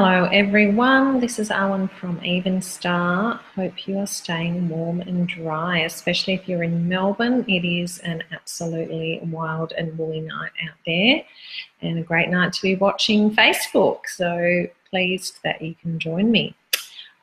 Hello everyone, this is Alan from Evenstar. Hope you are staying warm and dry, especially if you're in Melbourne. It is an absolutely wild and woolly night out there and a great night to be watching Facebook, so pleased that you can join me.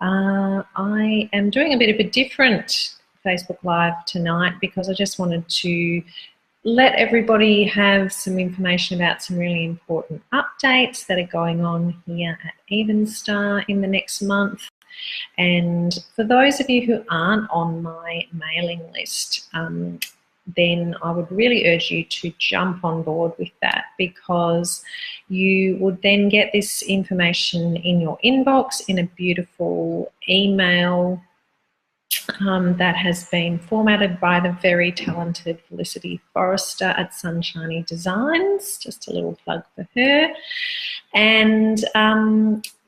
I am doing a bit of a different Facebook Live tonight because I just wanted to let everybody have some information about some really important updates that are going on here at Evenstar in the next month. And for those of you who aren't on my mailing list, then I would really urge you to jump on board with that, because you would then get this information in your inbox in a beautiful email that has been formatted by the very talented Felicity Forrester at Sunshiny Designs. Just a little plug for her. And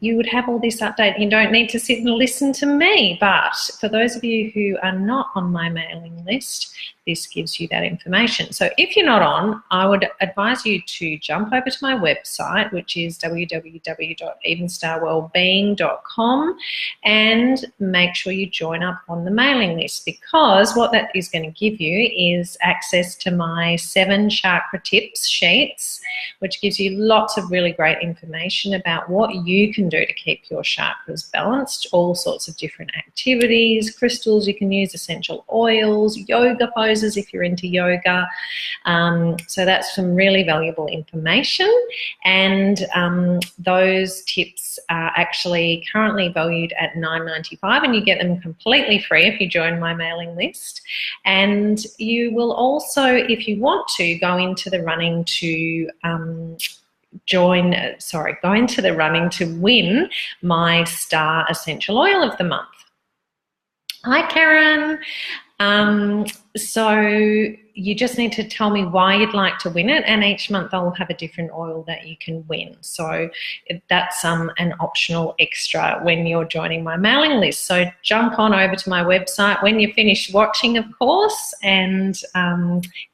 you would have all this update. You don't need to sit and listen to me, but for those of you who are not on my mailing list, this gives you that information. So if you're not on, I would advise you to jump over to my website, which is www.evenstarwellbeing.com, and make sure you join up on the mailing list, because what that is going to give you is access to my 7 chakra tips sheets, which gives you lots of really great information about what you can do to keep your chakras balanced, all sorts of different activities, crystals you can use, essential oils, yoga poses if you're into yoga. So that's some really valuable information, and those tips are actually currently valued at $9.95, and you get them completely free if you join my mailing list. And you will also, if you want to, go into the running to win my Star Essential Oil of the Month. Hi, Karen. So you just need to tell me why you'd like to win it, and each month I'll have a different oil that you can win. So that's an optional extra when you're joining my mailing list. So jump on over to my website when you finish watching, of course, and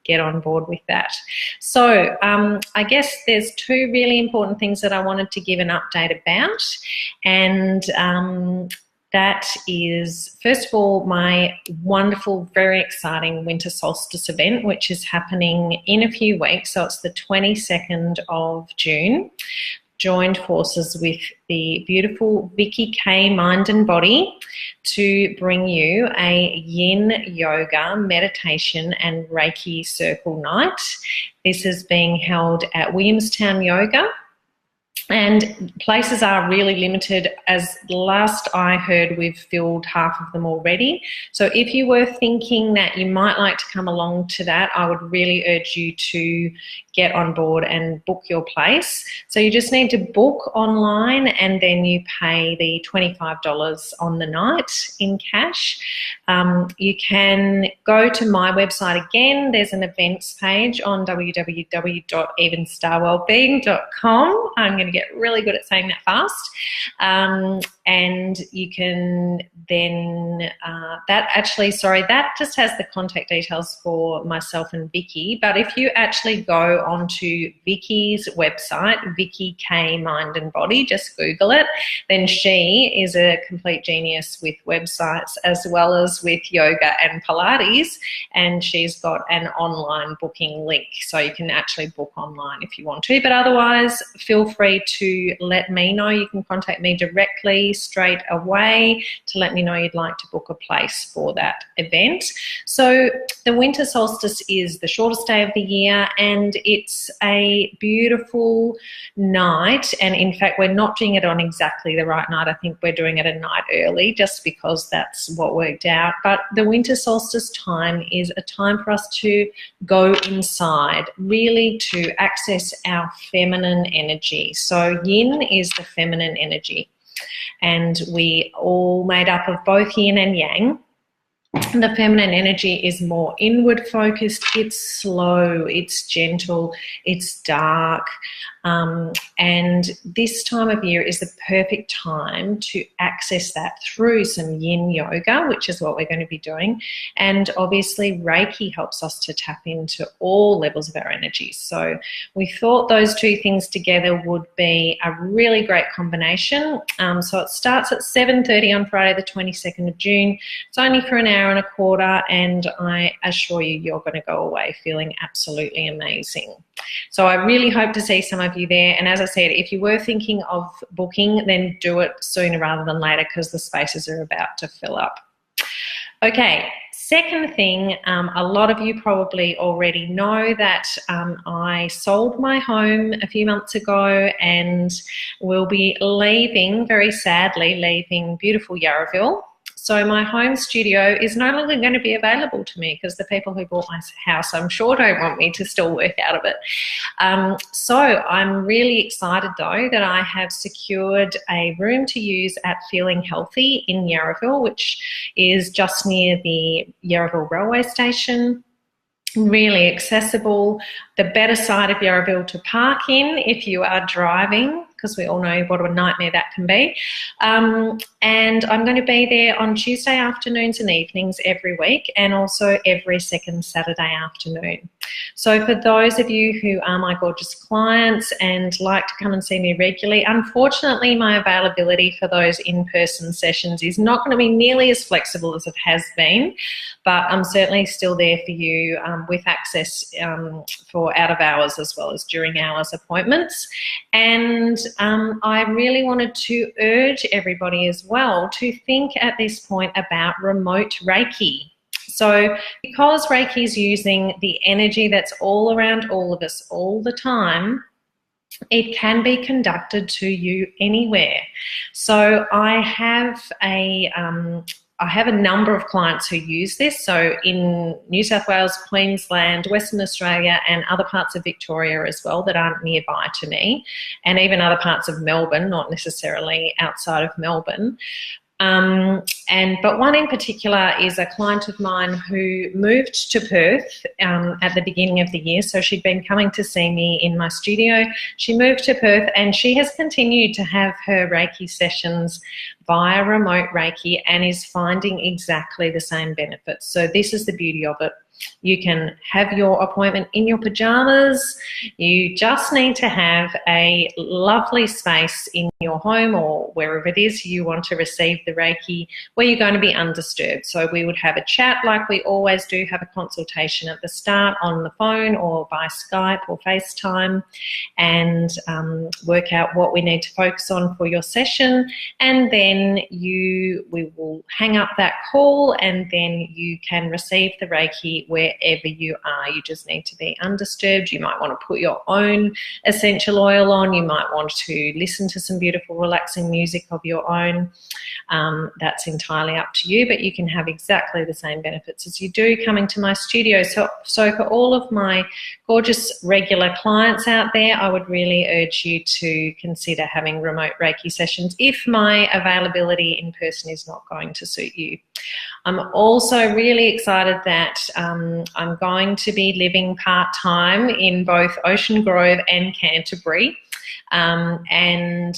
get on board with that. So I guess there's 2 really important things that I wanted to give an update about, and that is, first of all, my wonderful, very exciting winter solstice event, which is happening in a few weeks. So it's the 22nd of June. Joined forces with the beautiful Vicky K Mind and Body to bring you a yin yoga, meditation and Reiki circle night. This is being held at Williamstown Yoga. And places are really limited. As last I heard, we've filled half of them already. So if you were thinking that you might like to come along to that, I would really urge you to get on board and book your place. So you just need to book online, and then you pay the $25 on the night in cash. You can go to my website again. There's an events page on www.evenstarwellbeing.com. I'm going to get really good at saying that fast. And you can then, that just has the contact details for myself and Vicky. But if you actually go onto Vicky's website, Vicky K Mind and Body, just Google it, then she is a complete genius with websites as well as with yoga and Pilates, and she's got an online booking link, so you can actually book online if you want to. But otherwise, feel free to let me know. You can contact me directly straight away to let me know you'd like to book a place for that event. So the winter solstice is the shortest day of the year, and it's a beautiful night. And in fact, we're not doing it on exactly the right night. I think we're doing it a night early just because that's what worked out. But the winter solstice time is a time for us to go inside, really to access our feminine energy. So yin is the feminine energy, and we all made up of both yin and yang. The feminine energy is more inward focused, it's slow, it's gentle, it's dark, And this time of year is the perfect time to access that through some yin yoga, which is what we're going to be doing. And obviously Reiki helps us to tap into all levels of our energy. So we thought those two things together would be a really great combination. So it starts at 7:30 on Friday the 22nd of June. It's only for an hour and a quarter, and I assure you, you're going to go away feeling absolutely amazing. So I really hope to see some of you there. And as I said, if you were thinking of booking, then do it sooner rather than later, because the spaces are about to fill up. Okay, second thing, a lot of you probably already know that I sold my home a few months ago and will be leaving, very sadly, leaving beautiful Yarraville. So my home studio is no longer going to be available to me because the people who bought my house, I'm sure, don't want me to still work out of it. So I'm really excited, though, that I have secured a room to use at Feeling Healthy in Yarraville, which is just near the Yarraville railway station. Really accessible, the better side of Yarraville to park in if you are driving, because we all know what a nightmare that can be. And I'm going to be there on Tuesday afternoons and evenings every week, and also every second Saturday afternoon. So for those of you who are my gorgeous clients and like to come and see me regularly, unfortunately my availability for those in-person sessions is not going to be nearly as flexible as it has been, but I'm certainly still there for you with access for out of hours as well as during hours appointments. And I really wanted to urge everybody as well to think at this point about remote Reiki. So because Reiki is using the energy that's all around all of us all the time, it can be conducted to you anywhere. So I have a number of clients who use this. So in New South Wales, Queensland, Western Australia, and other parts of Victoria as well that aren't nearby to me, and even other parts of Melbourne, not necessarily outside of Melbourne. But one in particular is a client of mine who moved to Perth at the beginning of the year. So she'd been coming to see me in my studio. She moved to Perth and she has continued to have her Reiki sessions via remote Reiki and is finding exactly the same benefits. So this is the beauty of it. You can have your appointment in your pajamas. You just need to have a lovely space in your home or wherever it is you want to receive the Reiki where you're going to be undisturbed. So we would have a chat like we always do, have a consultation at the start on the phone or by Skype or FaceTime, and work out what we need to focus on for your session. And then we will hang up that call, and then you can receive the Reiki wherever you are. You just need to be undisturbed. You might want to put your own essential oil on. You might want to listen to some beautiful relaxing music of your own. That's entirely up to you, but you can have exactly the same benefits as you do coming to my studio. So for all of my gorgeous regular clients out there, I would really urge you to consider having remote Reiki sessions if my availability in person is not going to suit you. I'm also really excited that I'm going to be living part-time in both Ocean Grove and Canterbury, and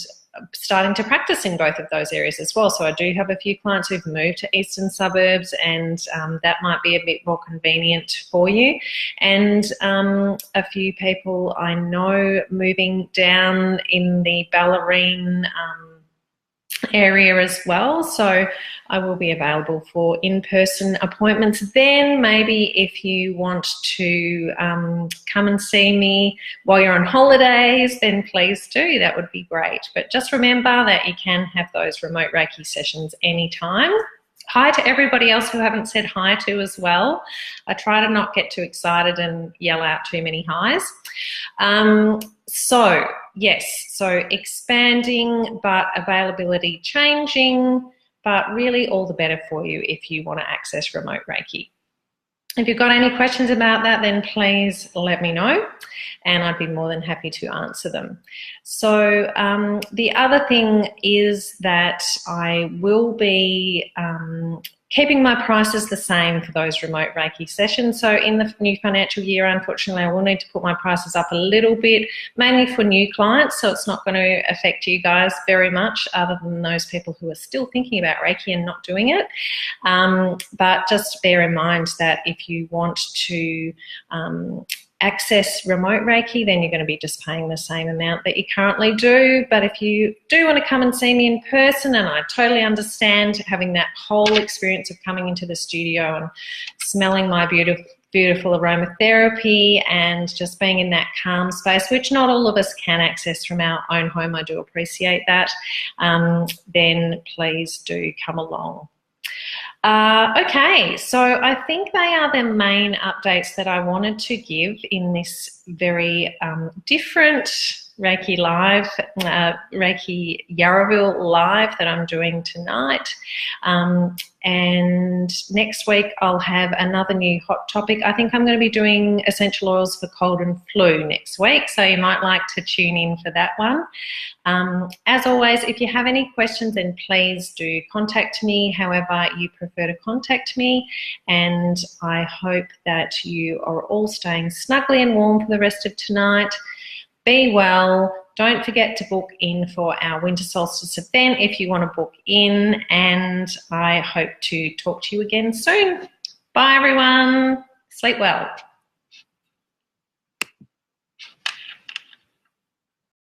starting to practice in both of those areas as well. So I do have a few clients who've moved to eastern suburbs, and that might be a bit more convenient for you. And a few people I know moving down in the Ballerine area as well. So I will be available for in-person appointments then. Maybe if you want to come and see me while you're on holidays, then please do. That would be great. But just remember that you can have those remote Reiki sessions anytime. Hi to everybody else who haven't said hi to as well. I try to not get too excited and yell out too many highs. So expanding, but availability changing, but really all the better for you if you want to access remote Reiki. If you've got any questions about that, then please let me know and I'd be more than happy to answer them. So the other thing is that I will be keeping my prices the same for those remote Reiki sessions. So in the new financial year, unfortunately, I will need to put my prices up a little bit, mainly for new clients, so it's not going to affect you guys very much, other than those people who are still thinking about Reiki and not doing it. But just bear in mind that if you want to access remote Reiki, then you're going to be just paying the same amount that you currently do. But if you do want to come and see me in person, and I totally understand having that whole experience of coming into the studio and smelling my beautiful aromatherapy and just being in that calm space, which not all of us can access from our own home, I do appreciate that, then please do come along. Okay, so I think they are the main updates that I wanted to give in this very different Reiki Live, Reiki Yarraville Live that I'm doing tonight. And next week I'll have another new hot topic. I think I'm going to be doing essential oils for cold and flu next week, so you might like to tune in for that one. As always, if you have any questions, then please do contact me however you prefer to contact me, and I hope that you are all staying snugly and warm for the rest of tonight. Be well. Don't forget to book in for our winter solstice event if you want to book in, and I hope to talk to you again soon. Bye everyone. Sleep well.